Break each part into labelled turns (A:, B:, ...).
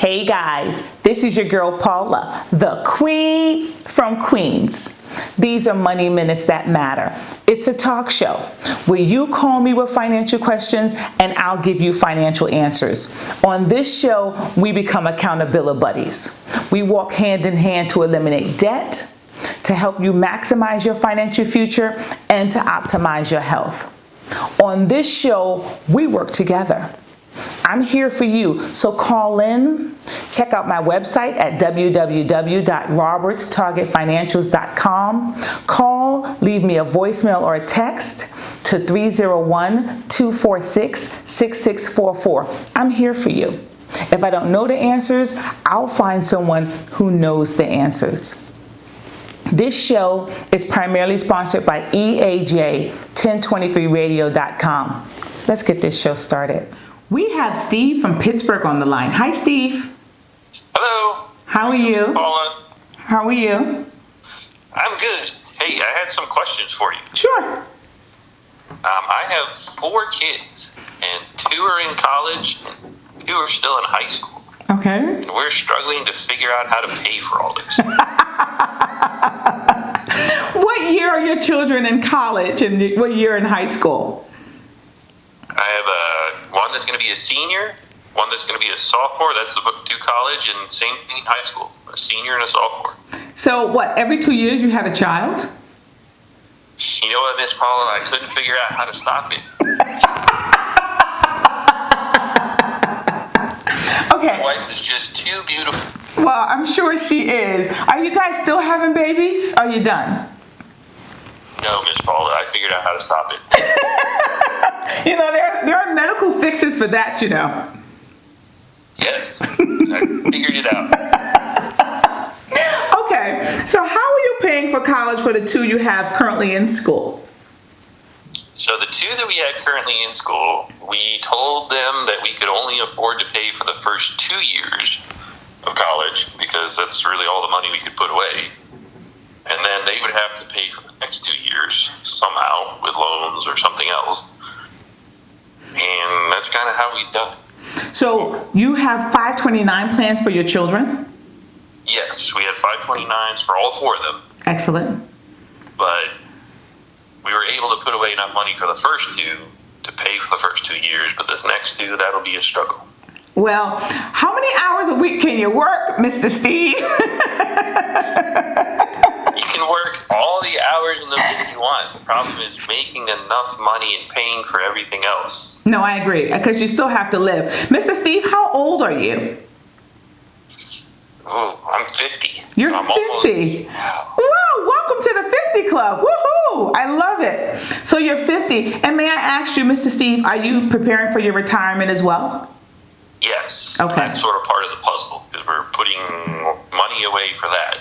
A: Hey guys, this is your girl Paula, the Queen from Queens. These are Money Minutes That Matter. It's a talk show where you call me with financial questions and I'll give you financial answers. On this show, we become accountability buddies. We walk hand in hand to eliminate debt, to help you maximize your financial future, and to optimize your health. On this show, we work together. I'm here for you, so call in. Check out my website at www.robertstargetfinancials.com. Call, leave me a voicemail or a text to 301-246-6644. I'm here for you. If I don't know the answers, I'll find someone who knows the answers. This show is primarily sponsored by EAJ1023radio.com. Let's get this show started. We have Steve from Pittsburgh on the line. Hi, Steve.
B: Hello.
A: How are you?
B: Paula.
A: How are you?
B: I'm good. Hey, I had some questions for you.
A: Sure.
B: I have 4 kids, and 2 are in college, and 2 are still in high school.
A: Okay.
B: And we're struggling to figure out how to pay for all this.
A: What year are your children in college and what year in high school?
B: I have one that's going to be a senior, one that's going to be a sophomore. That's the to college, and same thing in high school, a senior and a sophomore. So
A: what, every 2 years you have a child?
B: You know what, Miss Paula? I couldn't figure out how to stop it.
A: Okay.
B: My wife is just too beautiful.
A: Well, I'm sure she is. Are you guys still having babies? Are you done?
B: No, Miss Paula, I figured out how to stop it.
A: You know, there are medical fixes for that, you know.
B: Yes, I figured it out.
A: Okay, so how are you paying for college for the 2 you have currently in school?
B: So the 2 that we had currently in school, we told them that we could only afford to pay for the first 2 years of college because that's really all the money we could put away. And then they would have to pay for the next 2 years somehow with loans or something else. And that's kind of how we've done it.
A: So you have 529 plans for your children?
B: Yes, we had 529s for all 4 of them.
A: Excellent.
B: But we were able to put away enough money for the first 2 to pay for the first 2 years, but this next 2, that'll be a struggle.
A: Well, how many hours a week can you work, Mr. Steve?
B: You can work all the hours in the week you want. The problem is making enough money and paying for everything else.
A: No, I agree, because you still have to live. Mr. Steve, how old are you?
B: Oh, I'm 50.
A: You're
B: so
A: 50. Wow, welcome to the 50 Club. Woohoo! I love it. So you're 50. And may I ask you, Mr. Steve, are you preparing for your retirement as well?
B: Yes.
A: Okay.
B: That's sort of part of the puzzle because we're putting money away for that.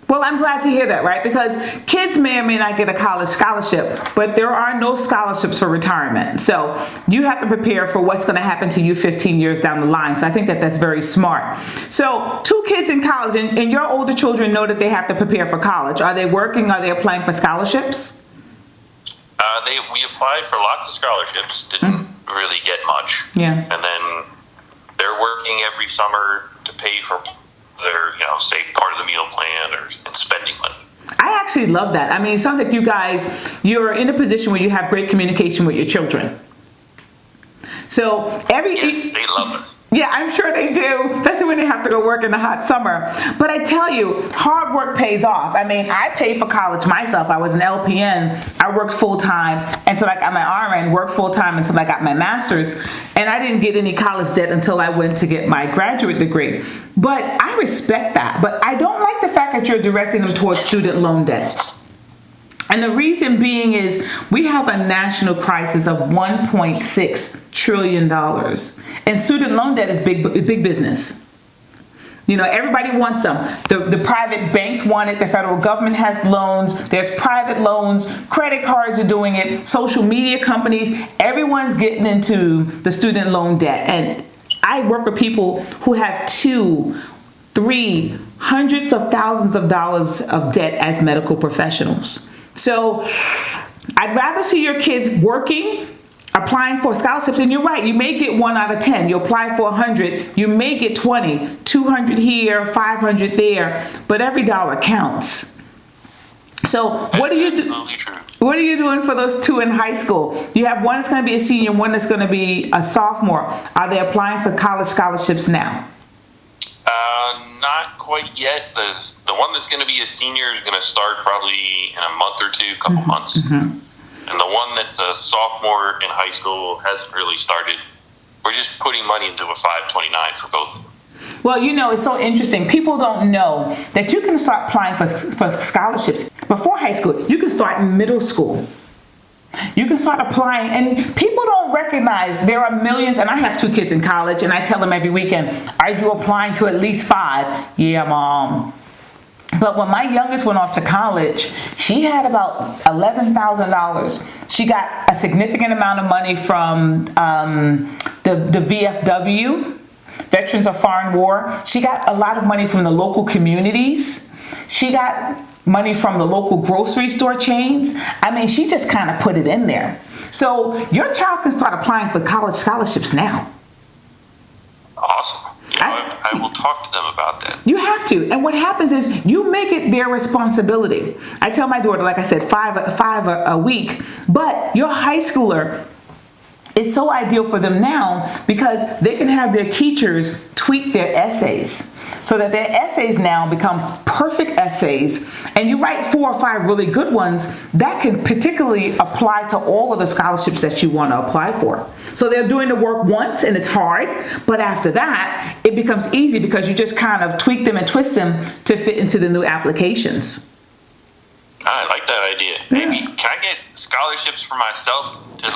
A: Well, I'm glad to hear that, right? Because kids may or may not get a college scholarship, but there are no scholarships for retirement. So you have to prepare for what's going to happen to you 15 years down the line. So I think that that's very smart. So 2 kids in college, and your older children know that they have to prepare for college. Are they working? Are they applying for scholarships?
B: We applied for lots of scholarships. Didn't really get much.
A: Yeah.
B: And then they're working every summer to pay for their, say part of the meal plan and spending money.
A: I actually love that. I mean, it sounds like you're in a position where you have great communication with your children. So
B: Yes, they love us.
A: Yeah, I'm sure they do, especially when they have to go work in the hot summer. But I tell you, hard work pays off. I mean, I paid for college myself. I was an LPN. I worked full-time until I got my RN, worked full-time until I got my master's. And I didn't get any college debt until I went to get my graduate degree. But I respect that. But I don't like the fact that you're directing them towards student loan debt. And the reason being is we have a national crisis of $1.6 trillion. And student loan debt is big business. You know, everybody wants them. The private banks want it. The federal government has loans. There's private loans. Credit cards are doing it. Social media companies. Everyone's getting into the student loan debt. And I work with people who have 2, 3, hundreds of thousands of dollars of debt as medical professionals. So I'd rather see your kids working applying for scholarships, and you're right, you may get 1 out of 10. You apply for 100, you may get 20, 200 here, 500 there, but every dollar counts. So what are you What are you doing for those 2 in high school? You have one that's going to be a senior, one that's going to be a sophomore. Are they applying for college scholarships now?
B: Not quite yet. The one that's going to be a senior is going to start probably in a month or two, couple months. And the one that's a sophomore in high school hasn't really started. We're just putting money into a 529 for both of them.
A: Well, it's so interesting. People don't know that you can start applying for scholarships before high school. You can start in middle school. You can start applying, and people don't recognize there are millions, and I have 2 kids in college, and I tell them every weekend, are you applying to at least 5? Yeah, Mom. But when my youngest went off to college, she had about $11,000. She got a significant amount of money from the VFW, Veterans of Foreign War. She got a lot of money from the local communities. She got money from the local grocery store chains. I mean, she just kind of put it in there. So your child can start applying for college scholarships now.
B: Awesome. I will talk to them about that.
A: You have to. And what happens is you make it their responsibility. I tell my daughter, like I said, five a week, but your high schooler, it's so ideal for them now because they can have their teachers tweak their essays so that their essays now become perfect essays, and you write 4 or 5 really good ones that can particularly apply to all of the scholarships that you want to apply for. So they're doing the work once and it's hard, but after that it becomes easy because you just kind of tweak them and twist them to fit into the new applications.
B: I like that idea. Maybe can I get scholarships for myself to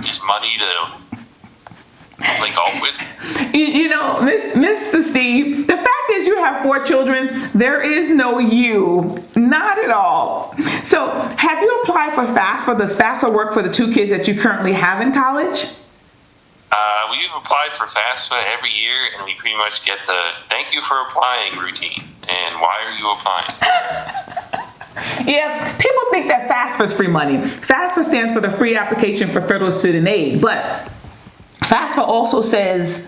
B: just money to link off with?
A: Mr. Steve, the fact is you have 4 children. There is no you, not at all. So have you applied for FAFSA? Does FAFSA work for the 2 kids that you currently have in college?
B: We've applied for FAFSA every year, and we pretty much get the thank you for applying routine. And why are you applying?
A: Yeah, people think that FAFSA is free money. FAFSA stands for the Free Application for Federal Student Aid, but FAFSA also says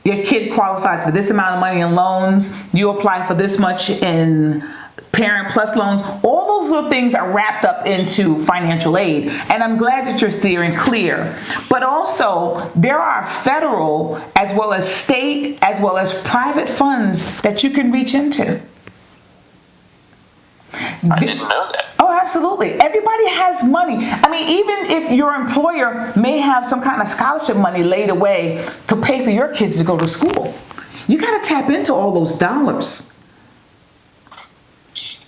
A: your kid qualifies for this amount of money in loans, you apply for this much in Parent Plus loans. All those little things are wrapped up into financial aid, and I'm glad that you're steering clear. But also, there are federal as well as state as well as private funds that you can reach into.
B: I didn't know that.
A: Oh, absolutely. Everybody has money. I mean, even if your employer may have some kind of scholarship money laid away to pay for your kids to go to school, you got to tap into all those dollars.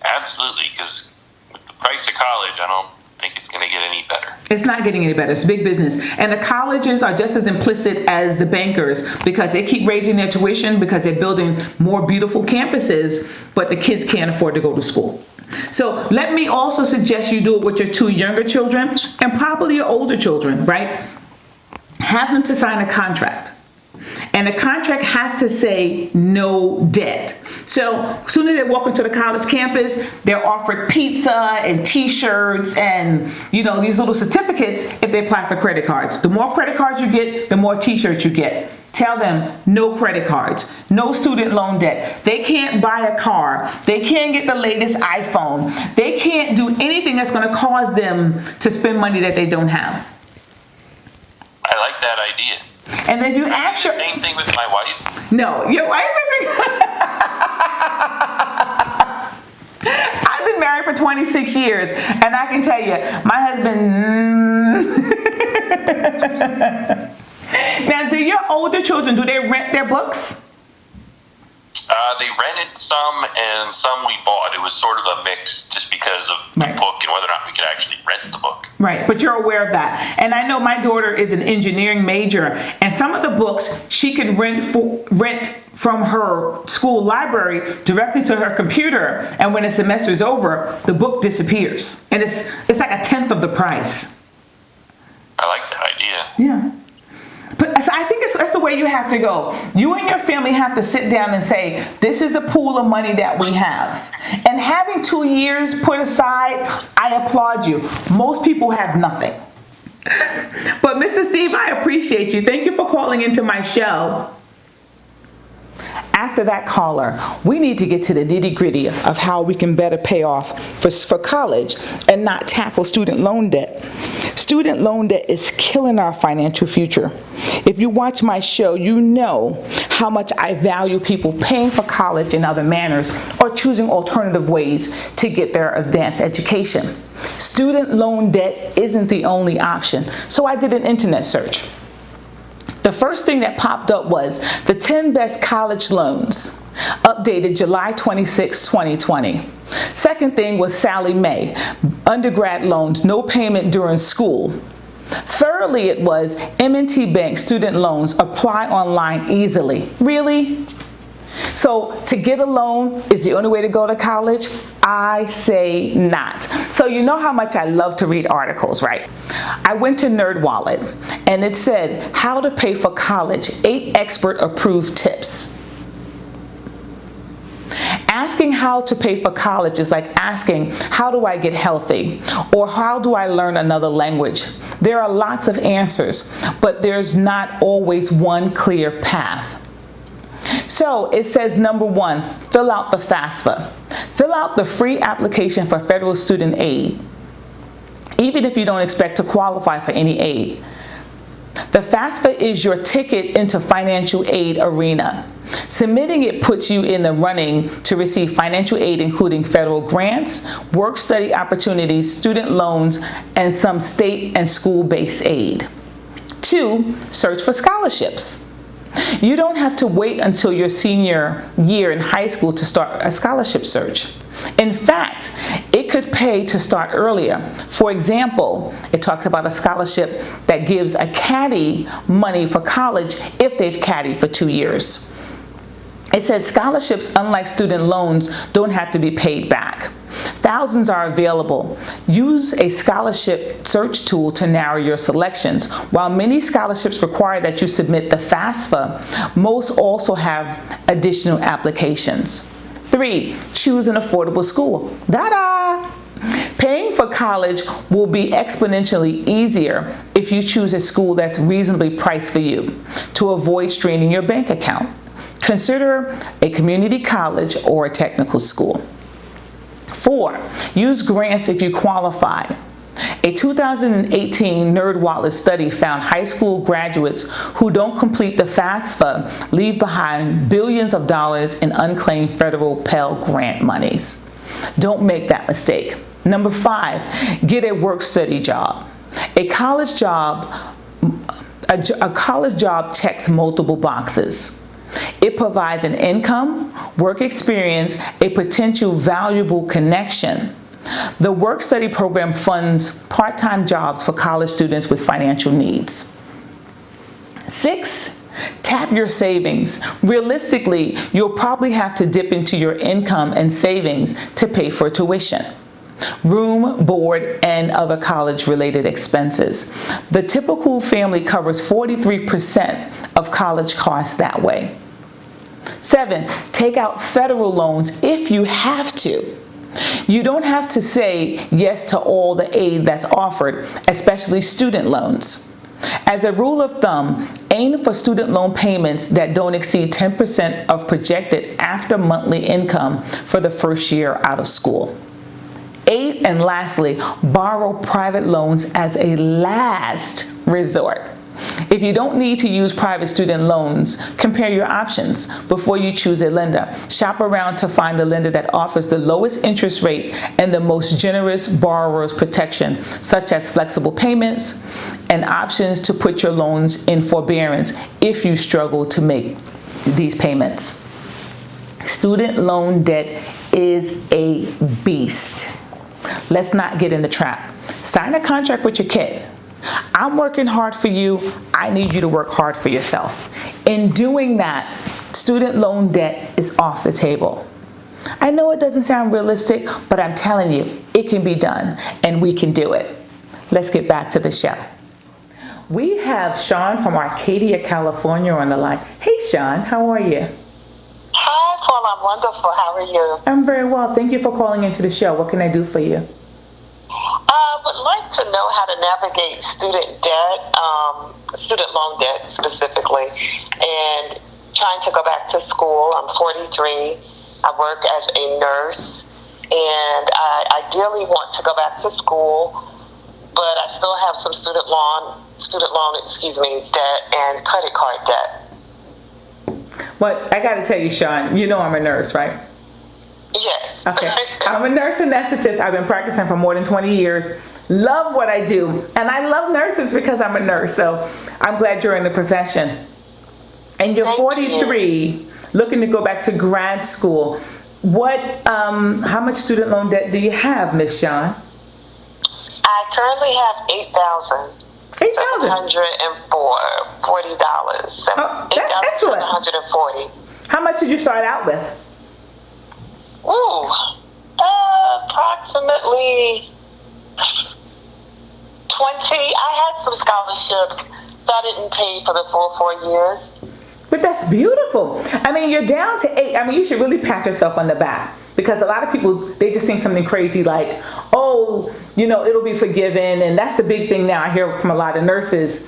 B: Absolutely, because with the price of college, I don't think it's going to get any better.
A: It's not getting any better. It's big business. And the colleges are just as implicit as the bankers because they keep raising their tuition because they're building more beautiful campuses, but the kids can't afford to go to school. So let me also suggest you do it with your 2 younger children and probably your older children, right? Have them to sign a contract. And the contract has to say no debt. So as soon as they walk into the college campus, they're offered pizza and t-shirts and, these little certificates if they apply for credit cards. The more credit cards you get, the more t-shirts you get. Tell them no credit cards, no student loan debt. They can't buy a car. They can't get the latest iPhone. They can't do anything that's going to cause them to spend money that they don't have.
B: I like that idea.
A: And then you ask your...
B: Same thing with my wife?
A: No, your wife isn't... I've been married for 26 years, and I can tell you, my husband... Now, do your older children, do they rent their books?
B: They rented some, and some we bought. It was sort of a mix just because of the book and whether or not we could actually rent the book.
A: Right, but you're aware of that. And I know my daughter is an engineering major, and some of the books she can rent from her school library directly to her computer, and when the semester is over, the book disappears. And it's like 1/10 of the price.
B: I like that idea.
A: Yeah. But I think that's the way you have to go. You and your family have to sit down and say, this is the pool of money that we have. And having 2 years put aside, I applaud you. Most people have nothing. But Mr. Steve, I appreciate you. Thank you for calling into my show. After that caller, we need to get to the nitty-gritty of how we can better pay off for college and not tackle student loan debt. Student loan debt is killing our financial future. If you watch my show, you know how much I value people paying for college in other manners or choosing alternative ways to get their advanced education. Student loan debt isn't the only option, so I did an internet search. The first thing that popped up was the 10 best college loans, updated July 26, 2020. Second thing was Sallie Mae, undergrad loans, no payment during school. Thirdly, it was M&T Bank student loans, apply online easily. Really? So to get a loan is the only way to go to college? I say not. So you know how much I love to read articles, right? I went to NerdWallet and it said, how to pay for college, 8 expert approved tips. Asking how to pay for college is like asking, how do I get healthy? Or how do I learn another language? There are lots of answers, but there's not always one clear path. So it says, number 1, fill out the FAFSA. Fill out the free application for federal student aid, even if you don't expect to qualify for any aid. The FAFSA is your ticket into financial aid arena. Submitting it puts you in the running to receive financial aid, including federal grants, work-study opportunities, student loans, and some state and school-based aid. 2, search for scholarships. You don't have to wait until your senior year in high school to start a scholarship search. In fact, it could pay to start earlier. For example, it talks about a scholarship that gives a caddy money for college if they've caddied for 2 years. It says scholarships, unlike student loans, don't have to be paid back. Thousands are available. Use a scholarship search tool to narrow your selections. While many scholarships require that you submit the FAFSA, most also have additional applications. 3, choose an affordable school. Ta-da! Paying for college will be exponentially easier if you choose a school that's reasonably priced for you to avoid straining your bank account. Consider a community college or a technical school. 4, use grants if you qualify. A 2018 NerdWallet study found high school graduates who don't complete the FAFSA leave behind billions of dollars in unclaimed federal Pell Grant monies. Don't make that mistake. Number 5, get a work-study job. A college job checks multiple boxes. It provides an income, work experience, a potential valuable connection. The work-study program funds part-time jobs for college students with financial needs. 6, tap your savings. Realistically, you'll probably have to dip into your income and savings to pay for tuition, room, board, and other college-related expenses. The typical family covers 43% of college costs that way. 7, take out federal loans if you have to. You don't have to say yes to all the aid that's offered, especially student loans. As a rule of thumb, aim for student loan payments that don't exceed 10% of projected after monthly income for the first year out of school. 8, and lastly, borrow private loans as a last resort. If you don't need to use private student loans, compare your options before you choose a lender. Shop around to find the lender that offers the lowest interest rate and the most generous borrower's protection, such as flexible payments and options to put your loans in forbearance if you struggle to make these payments. Student loan debt is a beast. Let's not get in the trap. Sign a contract with your kid. I'm working hard for you. I need you to work hard for yourself. In doing that, student loan debt is off the table. I know it doesn't sound realistic, but I'm telling you, it can be done and we can do it. Let's get back to the show. We have Sean from Arcadia, California on the line. Hey, Sean, how are you?
C: Hi, Paul. I'm wonderful. How are you?
A: I'm very well. Thank you for calling into the show. What can I do for you?
C: would like to know how to navigate student debt, student loan debt specifically, and trying to go back to school. I'm 43. I work as a nurse, and I ideally want to go back to school, but I still have some student loan, debt and credit card debt.
A: Well, I got to tell you, Sean, you know I'm a nurse, right?
C: Yes.
A: Okay. I'm a nurse anesthetist. I've been practicing for more than 20 years. Love what I do. And I love nurses because I'm a nurse. So I'm glad you're in the profession. And you're 43, looking to go back to grad school. How much student loan debt do you have, Miss Sean?
C: I currently have $8,000. $740.
A: Oh, that's excellent.
C: $8,740.
A: How much did you start out with?
C: Ooh, approximately 20. I had some scholarships, so I didn't pay for the full 4 years.
A: But that's beautiful. I mean, you're down to 8. I mean, you should really pat yourself on the back, because a lot of people, they just think something crazy like, oh, it'll be forgiven. And that's the big thing now. I hear from a lot of nurses,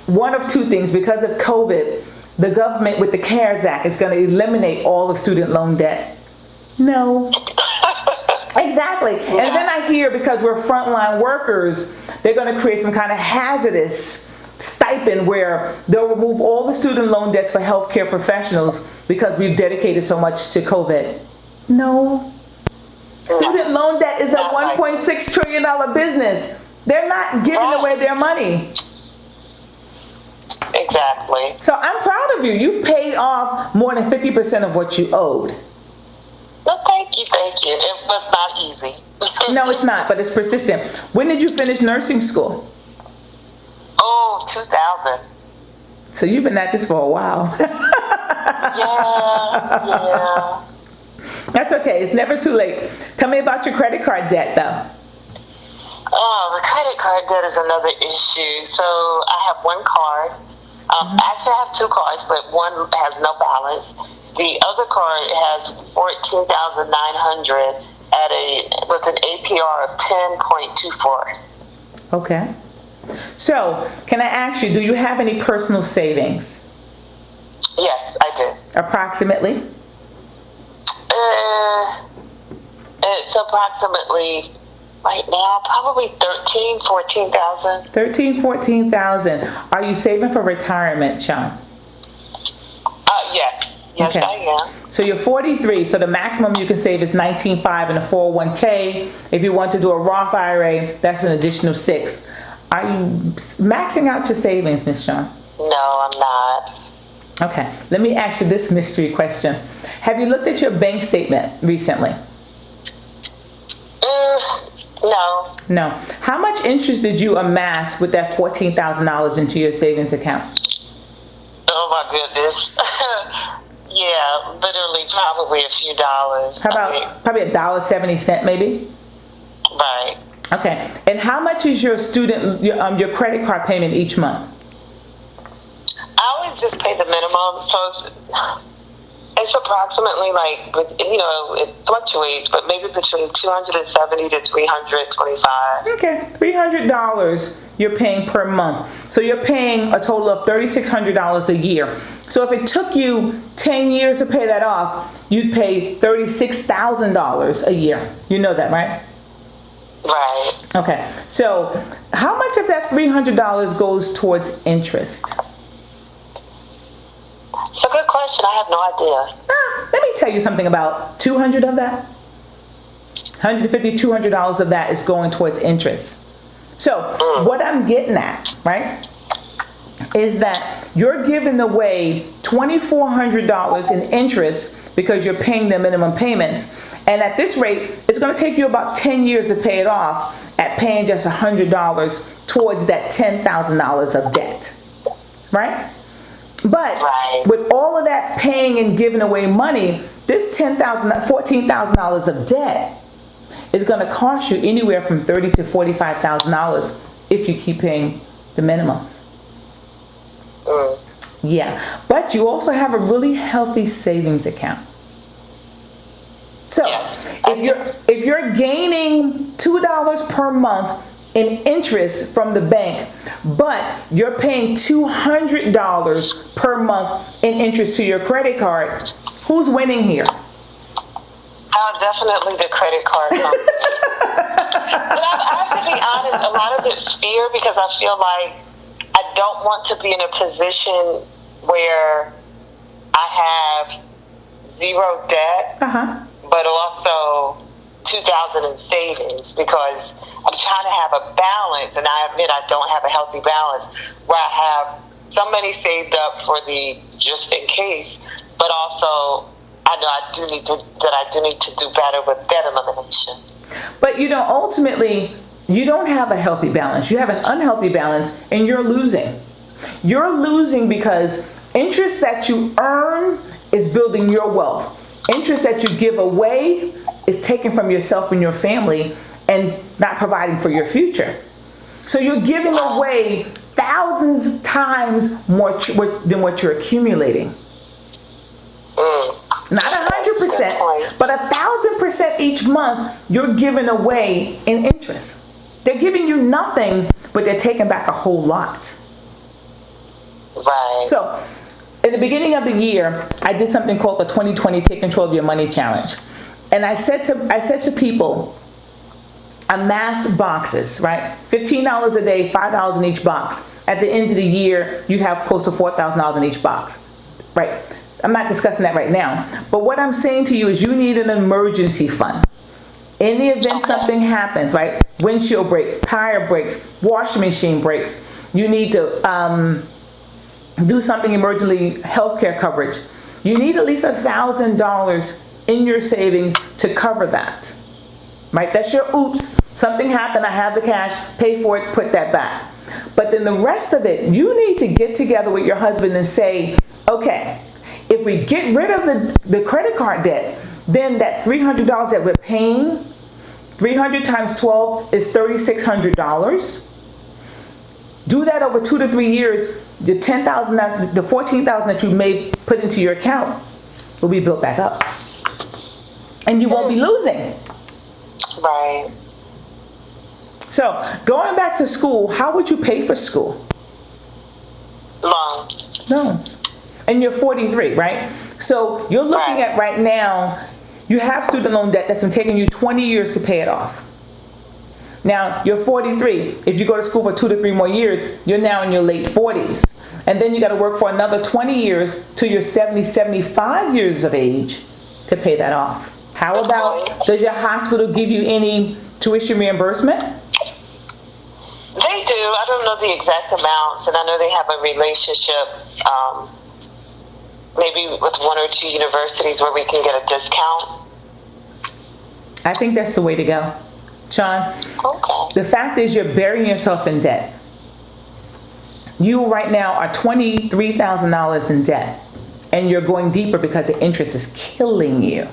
A: one of two things. Because of COVID, the government with the CARES Act is going to eliminate all of student loan debt. No. Exactly. Yeah. And then I hear, because we're frontline workers, they're going to create some kind of hazardous stipend where they'll remove all the student loan debts for healthcare professionals because we've dedicated so much to COVID. No. Student loan debt is a $1.6 trillion business. They're not giving away their money.
C: Exactly.
A: So I'm proud of you. You've paid off more than 50% of what you owed.
C: No, thank you. It was not easy.
A: No, it's not, but it's persistent. When did you finish nursing school?
C: Oh, 2000.
A: So you've been at this for a while.
C: Yeah.
A: That's okay. It's never too late. Tell me about your credit card debt, though.
C: Oh, the credit card debt is another issue. So I have one card. Actually, I have two cards, but one has no balance. The other card has $14,900 with an APR of 10.24.
A: Okay. So, can I ask you, do you have any personal savings?
C: Yes, I do.
A: Approximately?
C: It's approximately, right now, probably
A: 14,000. Are you saving for retirement, Sean?
C: Yes. Yes, okay. I am.
A: So you're 43, so the maximum you can save is $19,500 in a 401k. If you want to do a Roth IRA, that's an additional $6,000. Are you maxing out your savings, Miss Sean?
C: No, I'm not.
A: Okay, let me ask you this mystery question. Have you looked at your bank statement recently?
C: No.
A: No. How much interest did you amass with that $14,000 into your savings account?
C: Oh my goodness. Yeah, literally probably a few dollars.
A: How about probably $1.70 maybe?
C: Right.
A: Okay. And how much is your your credit card payment each month?
C: I always just pay the minimum, so it's approximately it fluctuates, but maybe between $270 to $325.
A: Okay, $300 you're paying per month. So you're paying a total of $3,600 a year. So if it took you 10 years to pay that off, you'd pay $36,000 a year. You know that, right?
C: Right.
A: Okay. So how much of that $300 goes towards interest?
C: It's a good question. I have no idea.
A: Let me tell you something about 200 of that. $150, $200 of that is going towards interest. So what I'm getting at, right, is that you're giving away $2,400 in interest because you're paying the minimum payments. And at this rate, it's going to take you about 10 years to pay it off at paying just $100 towards that $10,000 of debt, right? But with all of that paying and giving away money, this $14,000 of debt is going to cost you anywhere from $30,000 to $45,000 if you keep paying the minimums. Yeah, but you also have a really healthy savings account. So if if you're gaining $2 per month in interest from the bank, but you're paying $200 per month in interest to your credit card, who's winning here?
C: Definitely the credit card company. But I have to be honest, a lot of it's fear, because I feel like I don't want to be in a position where I have zero debt, but also 2,000 in savings, because I'm trying to have a balance, and I admit I don't have a healthy balance, where I have some money saved up for the just in case, but also I know I do need to do better with debt elimination.
A: But ultimately, you don't have a healthy balance. You have an unhealthy balance, and you're losing. You're losing because interest that you earn is building your wealth. Interest that you give away is taken from yourself and your family and not providing for your future. So you're giving away thousands times more than what you're accumulating. Not 100%, but 1,000% each month you're giving away in interest. They're giving you nothing, but they're taking back a whole lot.
C: Right.
A: So, in the beginning of the year, I did something called the 2020 Take Control of Your Money Challenge. And I said to people, amass boxes, right? $15 a day, $5 in each box. At the end of the year, you'd have close to $4,000 in each box, right? I'm not discussing that right now. But what I'm saying to you is you need an emergency fund. In the event something happens, right? Windshield breaks, tire breaks, washing machine breaks. You need to do something emergently, healthcare coverage. You need at least $1,000 in your saving to cover that, right? That's your oops, something happened, I have the cash, pay for it, put that back. But then the rest of it, you need to get together with your husband and say, okay, if we get rid of the credit card debt, then that $300 that we're paying, 300 times 12 is $3,600. Do that over 2 to 3 years. The $10,000, the $14,000 that you may put into your account will be built back up, and you won't be losing.
C: Right.
A: So going back to school, how would you pay for school? Loans. And you're 43, right? So you're looking at right now, you have student loan debt that's been taking you 20 years to pay it off. Now, you're 43. If you go to school for 2 to 3 more years, you're now in your late 40s. And then you got to work for another 20 years till you're 70, 75 years of age to pay that off. How about, does your hospital give you any tuition reimbursement?
C: They do. I don't know the exact amounts, and I know they have a relationship maybe with 1 or 2 universities where we can get a discount.
A: I think that's the way to go, Sean.
C: Okay.
A: The fact is you're burying yourself in debt. You right now are $23,000 in debt, and you're going deeper because the interest is killing you.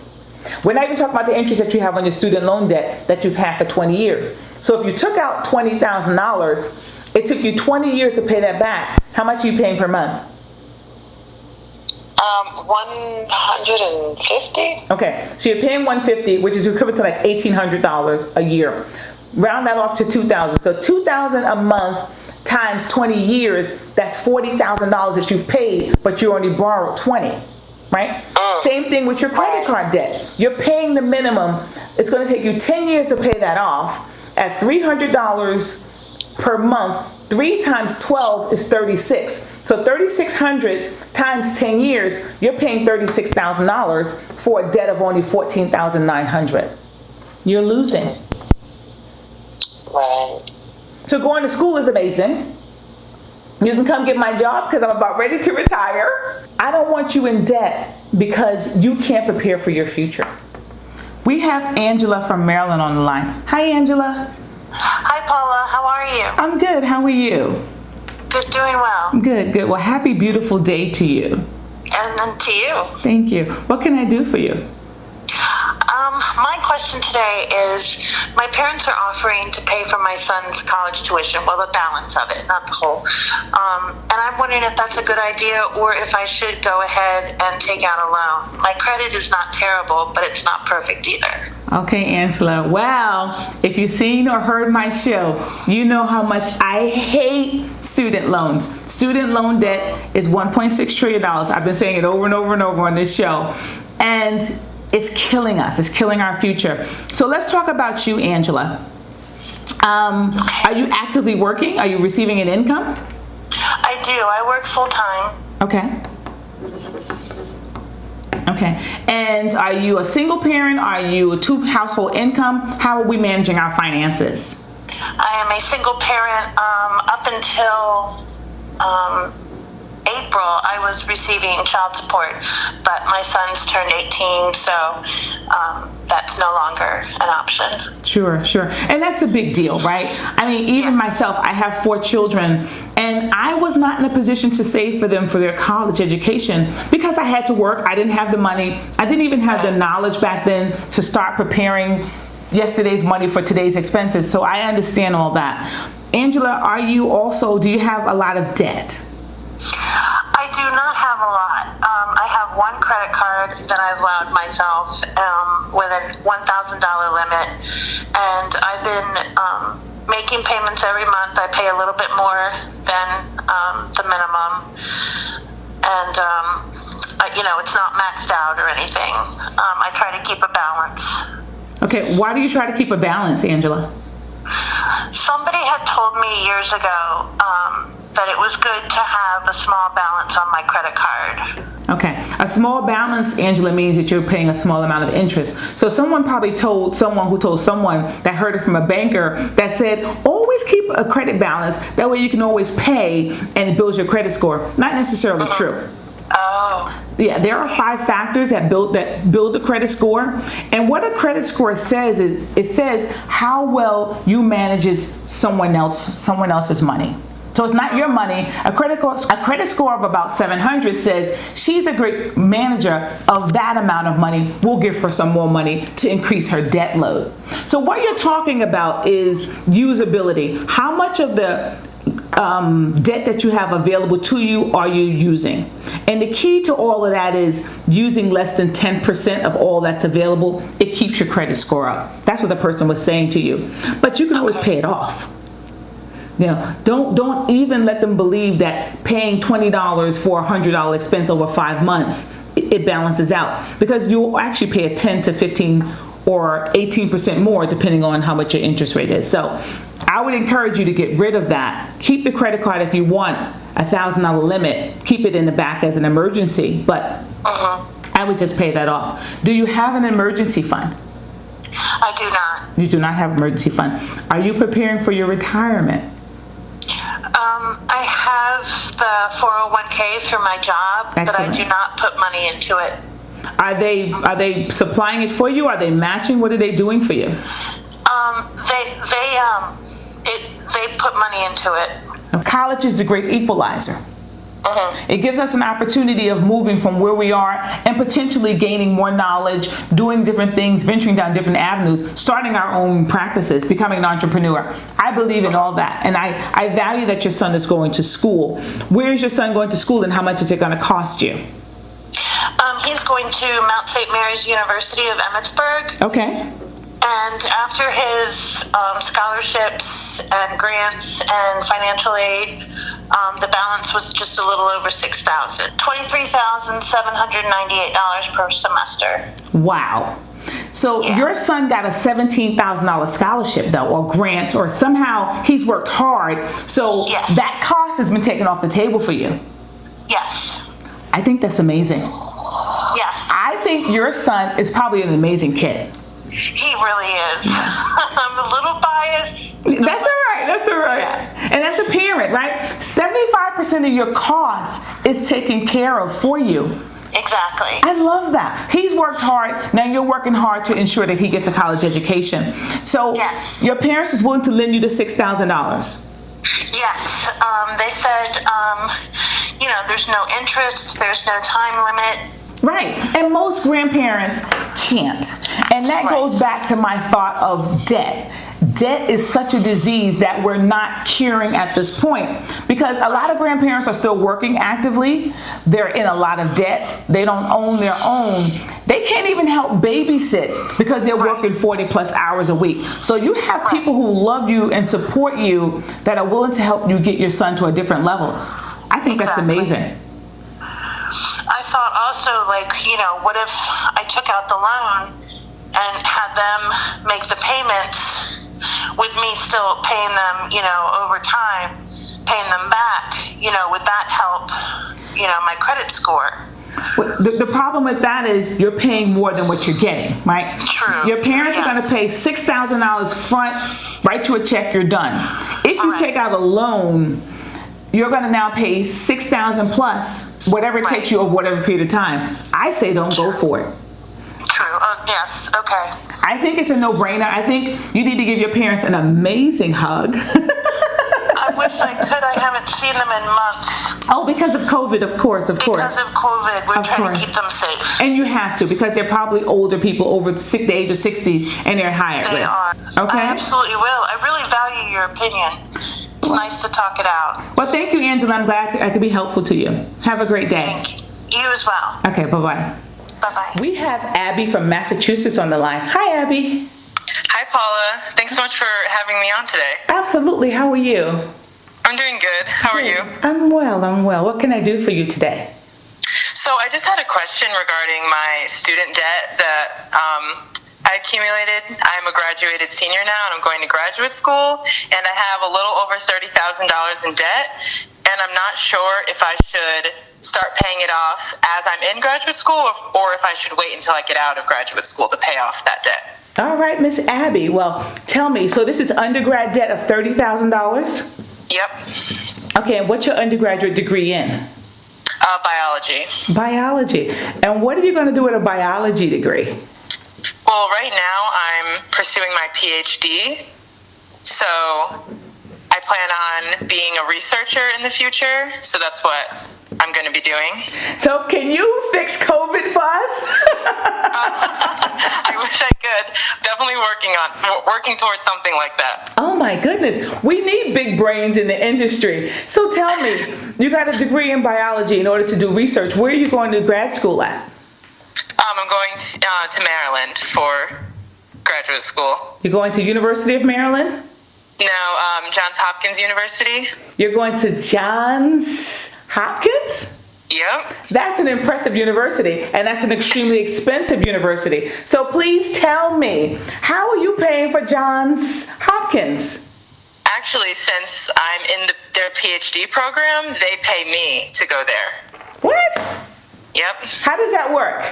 A: We're not even talking about the interest that you have on your student loan debt that you've had for 20 years. So if you took out $20,000, it took you 20 years to pay that back. How much are you paying per month?
C: $150.
A: Okay, so you're paying $150, which is equivalent to like $1,800 a year. Round that off to $2,000. So $2,000 a month times 20 years, that's $40,000 that you've paid, but you only borrowed 20, right? Same thing with your credit card debt. You're paying the minimum. It's going to take you 10 years to pay that off at $300 per month. 3 times 12 is 36. So 3,600 times 10 years, you're paying $36,000 for a debt of only $14,900. You're losing.
C: Right.
A: So going to school is amazing. You can come get my job because I'm about ready to retire. I don't want you in debt because you can't prepare for your future. We have Angela from Maryland on the line. Hi, Angela.
D: Hi, Paula. How are you?
A: I'm good. How are you?
D: Good, doing well.
A: Good, good. Well, happy beautiful day to you.
D: And to you.
A: Thank you. What can I do for you?
D: My question question today is, my parents are offering to pay for my son's college tuition, well, the balance of it, not the whole. And I'm wondering if that's a good idea or if I should go ahead and take out a loan. My credit is not terrible, but it's not perfect either.
A: Okay, Angela. Well, if you've seen or heard my show, you know how much I hate student loans. Student loan debt is $1.6 trillion. I've been saying it over and over and over on this show. And it's killing us. It's killing our future. So let's talk about you, Angela. Are you actively working? Are you receiving an income?
D: I do. I work full time.
A: Okay. Okay. And are you a single parent? Are you a two household income? How are we managing our finances?
D: I am a single parent. Up until April, I was receiving child support, but my son's turned 18, so that's no longer an option.
A: Sure. And that's a big deal, right? I mean, even myself, I have 4 children, and I was not in a position to save for them for their college education because I had to work. I didn't have the money. I didn't even have the knowledge back then to start preparing yesterday's money for today's expenses. So I understand all that. Angela, do you have a lot of debt?
D: I do not have a lot. I have one credit card that I've allowed myself with a $1,000 limit, and I've been making payments every month. I pay a little bit more than the minimum, and it's not maxed out or anything. I try to keep a balance.
A: Okay, why do you try to keep a balance, Angela?
D: Somebody had told me years ago that it was good to have a small balance on my credit card.
A: Okay, a small balance, Angela, means that you're paying a small amount of interest. So someone probably told someone who told someone that heard it from a banker that said, always keep a credit balance. That way you can always pay and it builds your credit score. Not necessarily true.
D: Oh.
A: Yeah, there are 5 factors that build the credit score. And what a credit score says is it says how well you manages someone else's money. So it's not your money. A credit score of about 700 says she's a great manager of that amount of money. We'll give her some more money to increase her debt load. So what you're talking about is usability. How much of the debt that you have available to you are you using? And the key to all of that is using less than 10% of all that's available. It keeps your credit score up. That's what the person was saying to you. But you can always pay it off. Now, don't even let them believe that paying $20 for a $100 expense over 5 months, it balances out, because you'll actually pay a 10 to 15 or 18% more depending on how much your interest rate is. So I would encourage you to get rid of that. Keep the credit card if you want a $1,000 limit. Keep it in the back as an emergency, but I would just pay that off. Do you have an emergency fund?
D: I do not.
A: You do not have an emergency fund. Are you preparing for your retirement?
D: I have the 401k through my job,
A: Excellent.
D: but I do not put money into it.
A: Are they supplying it for you? Are they matching? What are they doing for you?
D: They put money into it.
A: College is the great equalizer. It gives us an opportunity of moving from where we are and potentially gaining more knowledge, doing different things, venturing down different avenues, starting our own practices, becoming an entrepreneur. I believe in all that, and I value that your son is going to school. Where is your son going to school, and how much is it going to cost you?
D: He's going to Mount St. Mary's University of Emmitsburg.
A: Okay.
D: And after his scholarships and grants and financial aid, the balance was just a little over $6,000. $23,798 per semester.
A: Wow. So your son got a $17,000 scholarship, though, or grants, or somehow he's worked hard. So that cost has been taken off the table for you.
D: Yes.
A: I think that's amazing.
D: Yes.
A: I think your son is probably an amazing kid.
D: He really is. I'm a little biased.
A: That's all right.
D: Yeah.
A: And as a parent, right? 75% of your cost is taken care of for you.
D: Exactly.
A: I love that. He's worked hard. Now you're working hard to ensure that he gets a college education. So your parents is willing to lend you the $6,000.
D: Yes. They said, there's no interest, there's no time limit.
A: Right. And most grandparents can't. And that goes back to my thought of debt. Debt is such a disease that we're not curing at this point, because a lot of grandparents are still working actively. They're in a lot of debt. They don't own their own. They can't even help babysit because they're working 40 plus hours a week. So you have people who love you and support you that are willing to help you get your son to a different level. I think that's amazing.
D: I thought also, like, you know, what if I took out the loan and had them make the payments with me still paying them, you know, over time, paying them back, you know, would that help, you know, my credit score?
A: The problem with that is you're paying more than what you're getting, right?
D: True.
A: Your parents are going to pay $6,000 front, write you a check, you're done. If you take out a loan, you're going to now pay $6,000 plus whatever it takes you over whatever period of time. I say don't go for it.
D: True. Yes. Okay.
A: I think it's a no-brainer. I think you need to give your parents an amazing hug.
D: I wish I could. I haven't seen them in months.
A: Oh, because of COVID, of course.
D: Because of COVID, we're trying to keep them safe.
A: And you have to, because they're probably older people over the age of 60s, and they're high at
D: They
A: risk.
D: are.
A: Okay?
D: I absolutely will. I really value your opinion. It's nice to talk it out.
A: Well, thank you, Angela. I'm glad I could be helpful to you. Have a great day.
D: Thank you. You as well.
A: Okay, bye-bye.
D: Bye-bye.
A: We have Abby from Massachusetts on the line. Hi, Abby.
E: Hi, Paula. Thanks so much for having me on today.
A: Absolutely. How are you?
E: I'm doing good. How are you?
A: I'm well. What can I do for you today?
E: So I just had a question regarding my student debt that I accumulated. I'm a graduated senior now, and I'm going to graduate school, and I have a little over $30,000 in debt, and I'm not sure if I should start paying it off as I'm in graduate school, or if I should wait until I get out of graduate school to pay off that debt.
A: All right, Miss Abby. Well, tell me, so this is undergrad debt of $30,000?
E: Yep.
A: Okay, and what's your undergraduate degree in?
E: Biology.
A: Biology. And what are you going to do with a biology degree?
E: Well, right now I'm pursuing my PhD, so I plan on being a researcher in the future, so that's what I'm going to be doing.
A: So can you fix COVID for us?
E: I wish I could. Definitely working towards something like that.
A: Oh my goodness. We need big brains in the industry. So tell me, you got a degree in biology in order to do research. Where are you going to grad school at?
E: I'm going to Maryland for graduate school.
A: You're going to University of Maryland?
E: No, Johns Hopkins University.
A: You're going to Johns Hopkins?
E: Yep.
A: That's an impressive university, and that's an extremely expensive university. So please tell me, how are you paying for Johns Hopkins?
E: Actually, since I'm in their PhD program, they pay me to go there.
A: What?
E: Yep.
A: How does that work?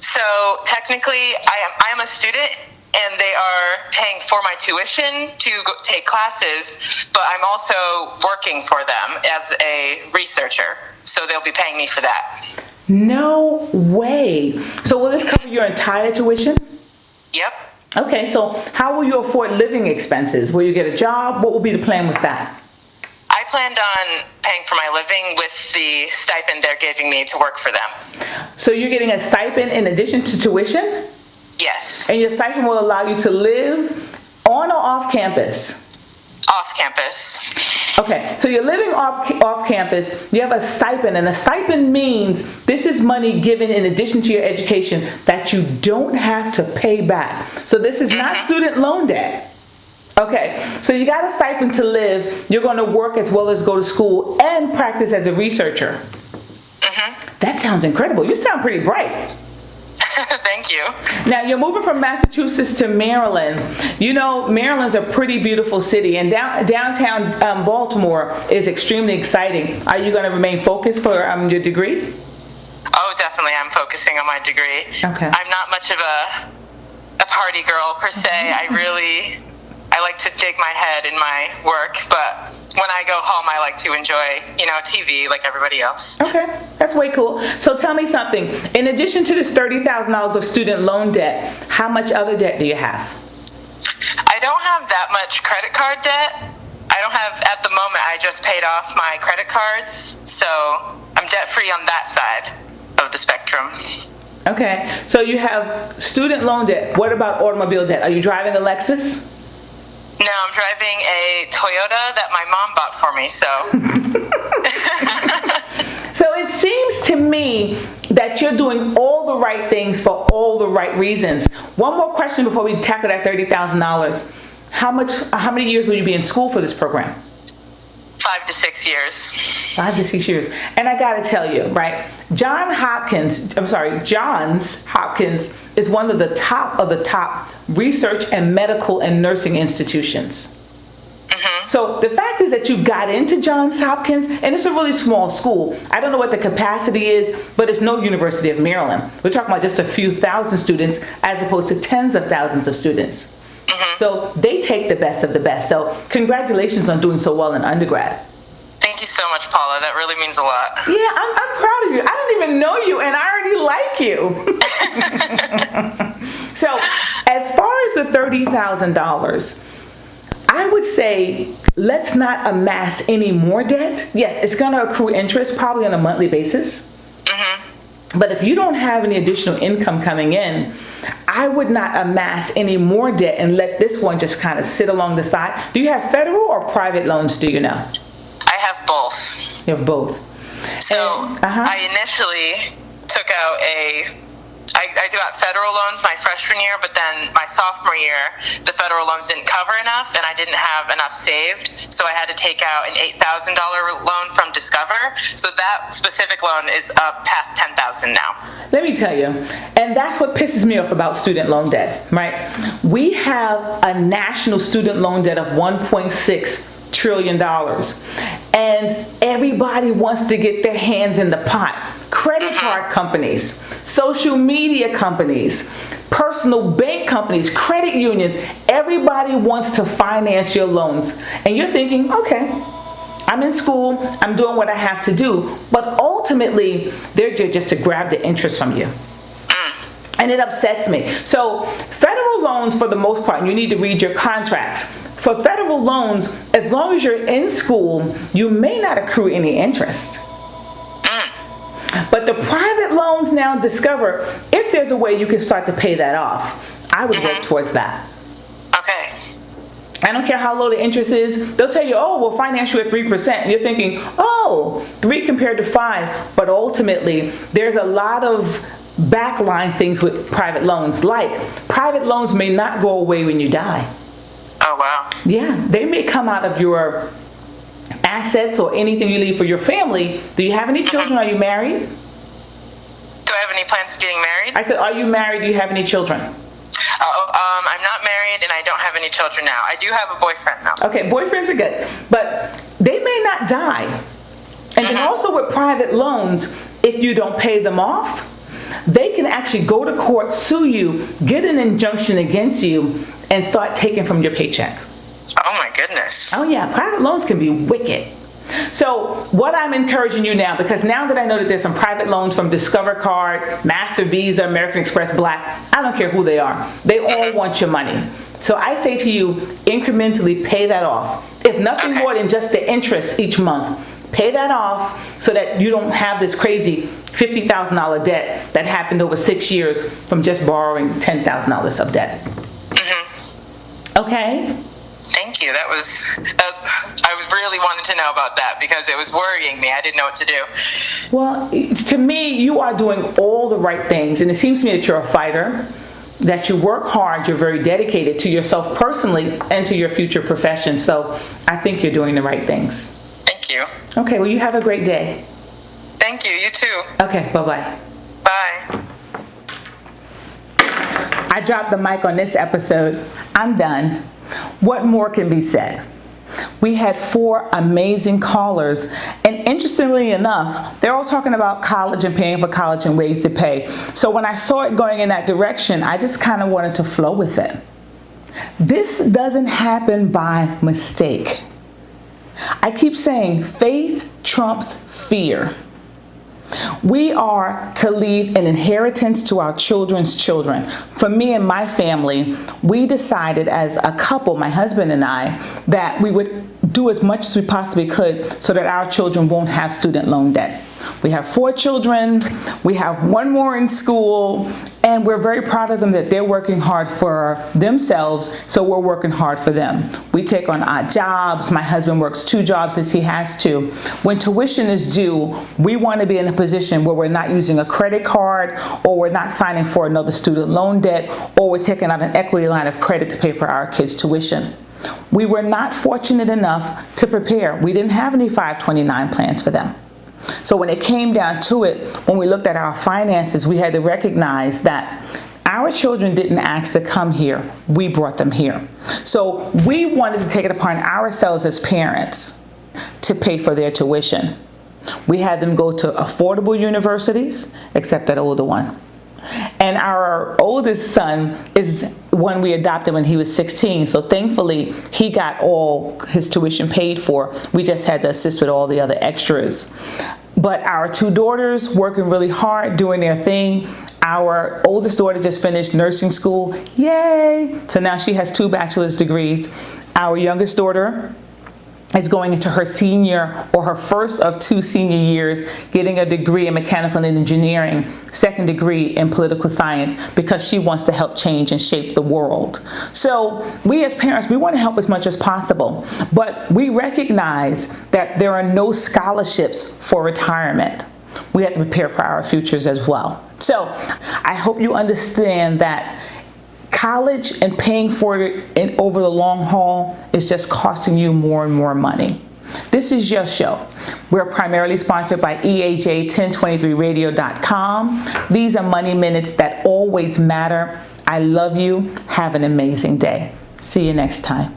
E: So technically, I am a student, and they are paying for my tuition to take classes, but I'm also working for them as a researcher, so they'll be paying me for that.
A: No way. So will this cover your entire tuition?
E: Yep.
A: Okay, so how will you afford living expenses? Will you get a job? What will be the plan with that?
E: I planned on paying for my living with the stipend they're giving me to work for them.
A: So you're getting a stipend in addition to tuition?
E: Yes.
A: And your stipend will allow you to live on or off campus?
E: Off campus.
A: Okay, so you're living off campus, you have a stipend, and a stipend means this is money given in addition to your education that you don't have to pay back. So this is not student loan debt. Okay, so you got a stipend to live, you're going to work as well as go to school and practice as a researcher. That sounds incredible. You sound pretty bright.
E: Thank you.
A: Now, you're moving from Massachusetts to Maryland. You know, Maryland's a pretty beautiful city, and downtown Baltimore is extremely exciting. Are you going to remain focused for your degree?
E: Oh, definitely. I'm focusing on my degree.
A: Okay.
E: I'm not much of a party girl, per se. I like to dig my head in my work, but when I go home, I like to enjoy, TV like everybody else.
A: Okay, that's way cool. So tell me something. In addition to this $30,000 of student loan debt, how much other debt do you have?
E: I don't have that much credit card debt. I don't have, at the moment, I just paid off my credit cards, so I'm debt-free on that side of the spectrum.
A: Okay. Okay, so you have student loan debt. What about automobile debt? Are you driving a Lexus?
E: No, I'm driving a Toyota that my mom bought for me, so.
A: So it seems to me that you're doing all the right things for all the right reasons. One more question before we tackle that $30,000. How many years will you be in school for this program?
E: 5 to 6 years.
A: 5 to 6 years. And I gotta tell you, right? Johns Hopkins is one of the top research and medical and nursing institutions. So the fact is that you got into Johns Hopkins, and it's a really small school. I don't know what the capacity is, but it's no University of Maryland. We're talking about just a few thousand students as opposed to tens of thousands of students. So they take the best of the best. So congratulations on doing so well in undergrad.
E: Thank you so much, Paula. That really means a lot.
A: Yeah, I'm proud of you. I don't even know you, and I already like you. So as far as the $30,000, I would say let's not amass any more debt. Yes, it's going to accrue interest probably on a monthly basis. But if you don't have any additional income coming in, I would not amass any more debt and let this one just kind of sit along the side. Do you have federal or private loans, do you know?
E: I have both.
A: You have both.
E: So I initially took out I got federal loans my freshman year, but then my sophomore year, the federal loans didn't cover enough, and I didn't have enough saved, so I had to take out an $8,000 loan from Discover. So that specific loan is up past $10,000 now.
A: Let me tell you, and that's what pisses me off about student loan debt, right? We have a national student loan debt of $1.6 trillion, and everybody wants to get their hands in the pot. Credit card companies, social media companies, personal bank companies, credit unions, everybody wants to finance your loans. And you're thinking, okay, I'm in school, I'm doing what I have to do. But ultimately, they're just to grab the interest from you. And it upsets me. So federal loans, for the most part, and you need to read your contracts. For federal loans, as long as you're in school, you may not accrue any interest. But the private loans now, Discover, if there's a way you can start to pay that off, I would work towards that.
E: Okay.
A: I don't care how low the interest is. They'll tell you, oh, we'll finance you at 3%. And you're thinking, oh, 3 compared to 5. But ultimately, there's a lot of backline things with private loans. Like, private loans may not go away when you die.
E: Oh, wow.
A: Yeah, they may come out of your assets or anything you leave for your family. Do you have any children? Are you married?
E: Do I have any plans of getting married?
A: I said, are you married? Do you have any children?
E: I'm not married and I don't have any children now. I do have a boyfriend though.
A: Okay, boyfriends are good, but they may not die. And then also with private loans, if you don't pay them off, they can actually go to court, sue you, get an injunction against you, and start taking from your paycheck.
E: Oh my goodness.
A: Oh yeah, private loans can be wicked. So what I'm encouraging you now, because now that I know that there's some private loans from Discover Card, Master Visa, American Express, Black, I don't care who they are. They all want your money. So I say to you, incrementally pay that off. If nothing more than just the interest each month, pay that off so that you don't have this crazy $50,000 debt that happened over 6 years from just borrowing $10,000 of debt. Okay?
E: Thank you. I really wanted to know about that because it was worrying me. I didn't know what to do.
A: Well, to me, you are doing all the right things. And it seems to me that you're a fighter, that you work hard, you're very dedicated to yourself personally and to your future profession. So I think you're doing the right things.
E: Thank you.
A: Okay, well, you have a great day.
E: Thank you. You too.
A: Okay, bye-bye.
E: Bye.
A: I dropped the mic on this episode. I'm done. What more can be said? We had 4 amazing callers, and interestingly enough, they're all talking about college and paying for college and ways to pay. So when I saw it going in that direction, I just kind of wanted to flow with it. This doesn't happen by mistake. I keep saying faith trumps fear. We are to leave an inheritance to our children's children. For me and my family, we decided as a couple, my husband and I, that we would do as much as we possibly could so that our children won't have student loan debt. We have 4 children, we have 1 more in school, and we're very proud of them that they're working hard for themselves, so we're working hard for them. We take on odd jobs. My husband works 2 jobs as he has to. When tuition is due, we want to be in a position where we're not using a credit card, or we're not signing for another student loan debt, or we're taking out an equity line of credit to pay for our kids' tuition. We were not fortunate enough to prepare. We didn't have any 529 plans for them. So when it came down to it, when we looked at our finances, we had to recognize that our children didn't ask to come here. We brought them here. So we wanted to take it upon ourselves as parents to pay for their tuition. We had them go to affordable universities, except that older one. And our oldest son is one we adopted when he was 16. So thankfully, he got all his tuition paid for. We just had to assist with all the other extras. But our 2 daughters working really hard, doing their thing. Our oldest daughter just finished nursing school. Yay! So now she has 2 bachelor's degrees. Our youngest daughter is going into her senior, or her first of 2 senior years, getting a degree in mechanical engineering, 2nd degree in political science, because she wants to help change and shape the world. So we as parents, we want to help as much as possible, but we recognize that there are no scholarships for retirement. We have to prepare for our futures as well. So I hope you understand that college and paying for it over the long haul is just costing you more and more money. This is your show. We're primarily sponsored by EAJ1023radio.com. These are money minutes that always matter. I love you. Have an amazing day. See you next time.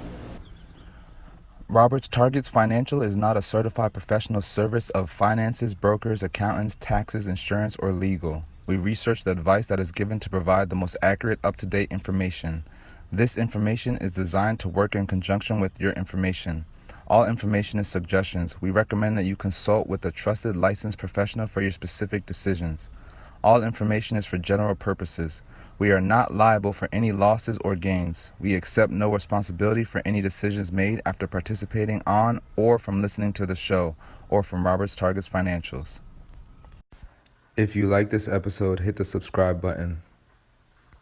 F: Roberts Targets Financial is not a certified professional service of finances, brokers, accountants, taxes, insurance, or legal. We research the advice that is given to provide the most accurate, up-to-date information. This information is designed to work in conjunction with your information. All information is suggestions. We recommend that you consult with a trusted licensed professional for your specific decisions. All information is for general purposes. We are not liable for any losses or gains. We accept no responsibility for any decisions made after participating on or from listening to the show or from Roberts Targets Financials. If you like this episode, hit the subscribe button.